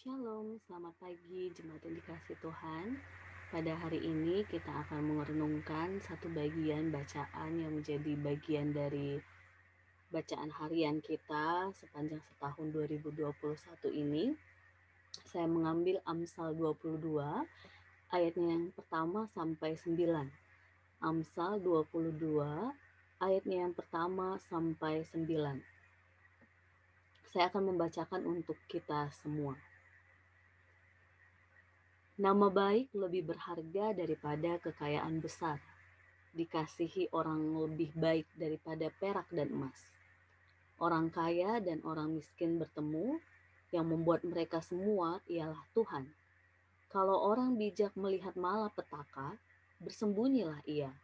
Shalom, selamat pagi jemaat yang dikasih Tuhan. Pada hari ini kita akan merenungkan satu bagian bacaan yang menjadi bagian dari bacaan harian kita sepanjang setahun 2021 ini. Saya mengambil Amsal 22 ayatnya yang pertama sampai 9. Amsal 22 ayatnya yang pertama sampai 9. Saya akan membacakan untuk kita semua. Nama baik lebih berharga daripada kekayaan besar. Dikasihi orang lebih baik daripada perak dan emas. Orang kaya dan orang miskin bertemu, yang membuat mereka semua ialah Tuhan. Kalau orang bijak melihat malapetaka, bersembunyilah ia.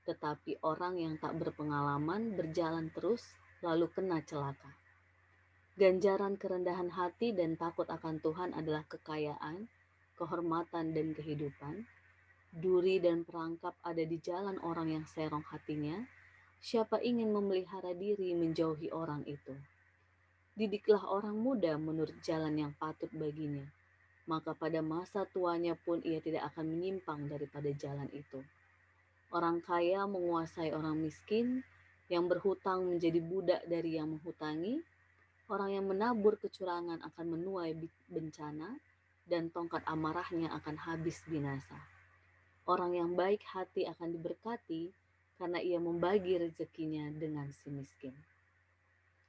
Tetapi orang yang tak berpengalaman berjalan terus, lalu kena celaka. Ganjaran kerendahan hati dan takut akan Tuhan adalah kekayaan, kehormatan dan kehidupan. Duri dan perangkap ada di jalan orang yang serong hatinya. Siapa ingin memelihara diri menjauhi orang itu? Didiklah orang muda menurut jalan yang patut baginya. Maka pada masa tuanya pun ia tidak akan menyimpang daripada jalan itu. Orang kaya menguasai orang miskin, yang berhutang menjadi budak dari yang menghutangi. Orang yang menabur kecurangan akan menuai bencana, dan tongkat amarahnya akan habis binasa. Orang yang baik hati akan diberkati karena ia membagi rezekinya dengan si miskin.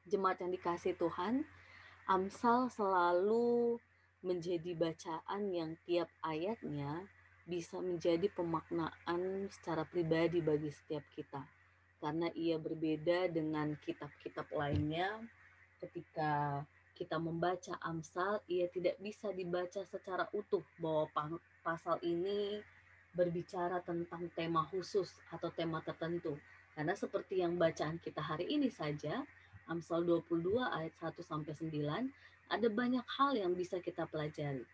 Jemaat yang dikasih Tuhan, Amsal selalu menjadi bacaan yang tiap ayatnya bisa menjadi pemaknaan secara pribadi bagi setiap kita. Karena ia berbeda dengan kitab-kitab lainnya. Ketika kita membaca Amsal, ia tidak bisa dibaca secara utuh bahwa pasal ini berbicara tentang tema khusus atau tema tertentu. Karena seperti yang bacaan kita hari ini saja, Amsal 22 ayat 1 sampai 9, ada banyak hal yang bisa kita pelajari.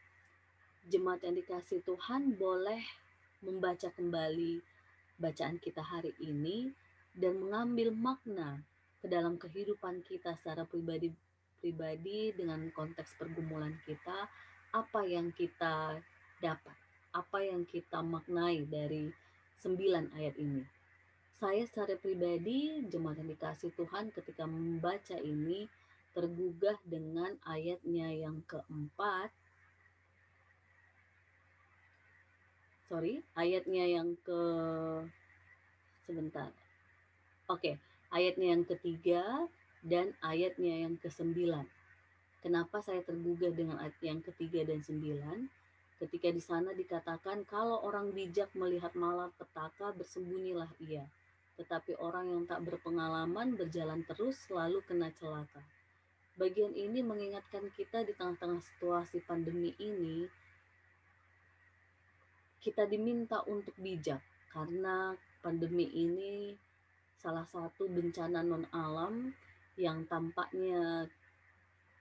Jemaat yang dikasih Tuhan boleh membaca kembali bacaan kita hari ini dan mengambil makna ke dalam kehidupan kita secara pribadi dengan konteks pergumulan kita, apa yang kita dapat, apa yang kita maknai dari 9 ayat ini. Saya secara pribadi, jemaat yang dikasih Tuhan, ketika membaca ini tergugah dengan ayatnya yang keempat, ayatnya yang ayatnya yang ketiga dan ayatnya yang ke-9. Kenapa saya tergugah dengan ayat yang ketiga dan 9? Ketika di sana dikatakan kalau orang bijak melihat malapetaka bersembunyilah ia, tetapi orang yang tak berpengalaman berjalan terus lalu kena celaka. Bagian ini mengingatkan kita di tengah-tengah situasi pandemi ini, kita diminta untuk bijak karena pandemi ini salah satu bencana non-alam yang tampaknya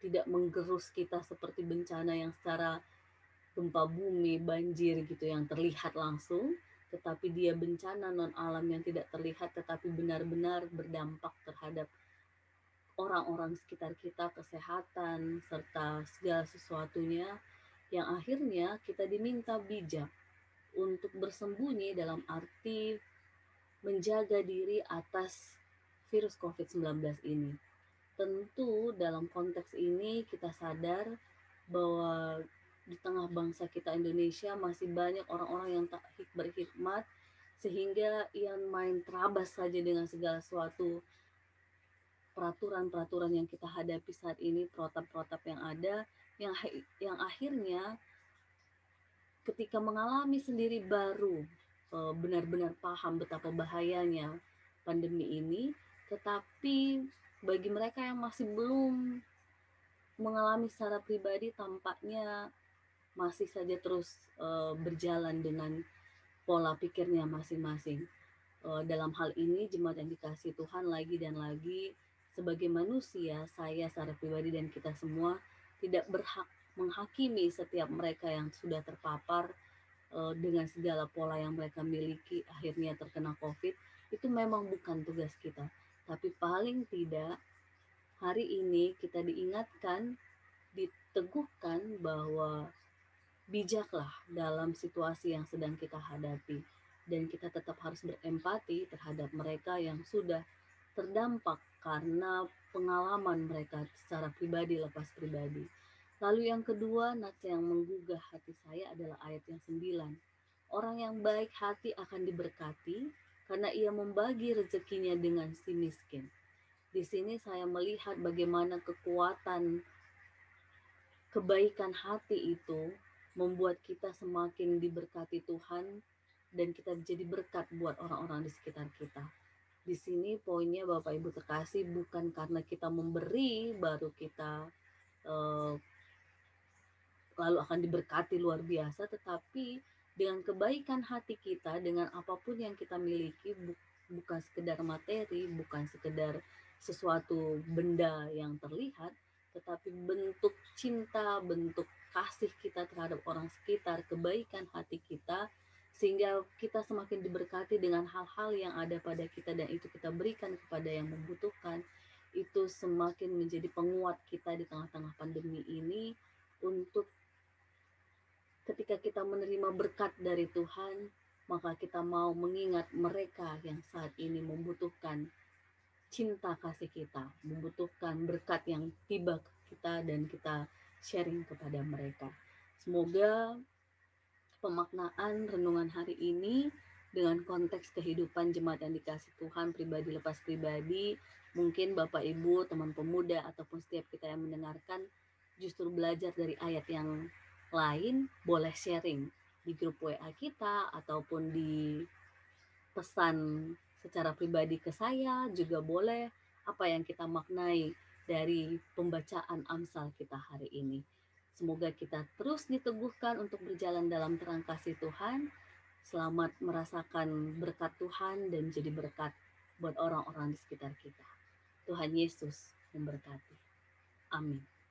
tidak menggerus kita seperti bencana yang secara gempa bumi, banjir gitu yang terlihat langsung, tetapi dia bencana non-alam yang tidak terlihat tetapi benar-benar berdampak terhadap orang-orang sekitar kita, kesehatan, serta segala sesuatunya, yang akhirnya kita diminta bijak untuk bersembunyi dalam arti menjaga diri atas virus COVID-19 ini. Tentu dalam konteks ini kita sadar bahwa di tengah bangsa kita Indonesia masih banyak orang-orang yang tak berhikmat, sehingga ia main terabas saja dengan segala sesuatu peraturan-peraturan yang kita hadapi saat ini, protap-protap yang ada, yang akhirnya ketika mengalami sendiri baru benar-benar paham betapa bahayanya pandemi ini, tetapi bagi mereka yang masih belum mengalami secara pribadi tampaknya masih saja terus berjalan dengan pola pikirnya masing-masing. Dalam hal ini jemaat yang dikasih Tuhan lagi dan lagi, sebagai manusia saya secara pribadi dan kita semua tidak berhak menghakimi setiap mereka yang sudah terpapar dengan segala pola yang mereka miliki akhirnya terkena COVID. Itu memang bukan tugas kita, tapi paling tidak hari ini kita diingatkan diteguhkan bahwa bijaklah dalam situasi yang sedang kita hadapi, dan kita tetap harus berempati terhadap mereka yang sudah terdampak karena pengalaman mereka secara pribadi lepas pribadi. Lalu yang kedua, nats yang menggugah hati saya adalah ayat yang 9. Orang yang baik hati akan diberkati karena ia membagi rezekinya dengan si miskin. Di sini saya melihat bagaimana kekuatan kebaikan hati itu membuat kita semakin diberkati Tuhan dan kita jadi berkat buat orang-orang di sekitar kita. Di sini poinnya Bapak Ibu terkasih, bukan karena kita memberi baru kita eh, lalu akan diberkati luar biasa, tetapi dengan kebaikan hati kita, dengan apapun yang kita miliki, bukan sekedar materi, bukan sekedar sesuatu benda yang terlihat, tetapi bentuk cinta, bentuk kasih kita terhadap orang sekitar, kebaikan hati kita, sehingga kita semakin diberkati dengan hal-hal yang ada pada kita dan itu kita berikan kepada yang membutuhkan. Itu semakin menjadi penguat kita di tengah-tengah pandemi ini untuk ketika kita menerima berkat dari Tuhan, maka kita mau mengingat mereka yang saat ini membutuhkan cinta kasih kita, membutuhkan berkat yang tiba ke kita dan kita sharing kepada mereka. Semoga pemaknaan renungan hari ini dengan konteks kehidupan jemaat yang dikasih Tuhan pribadi lepas pribadi, mungkin Bapak Ibu, teman pemuda ataupun setiap kita yang mendengarkan justru belajar dari ayat yang lain, boleh sharing di grup WA kita ataupun di pesan secara pribadi ke saya, juga boleh apa yang kita maknai dari pembacaan Amsal kita hari ini. Semoga kita terus diteguhkan untuk berjalan dalam terang kasih Tuhan. Selamat merasakan berkat Tuhan dan jadi berkat buat orang-orang di sekitar kita. Tuhan Yesus memberkati. Amin.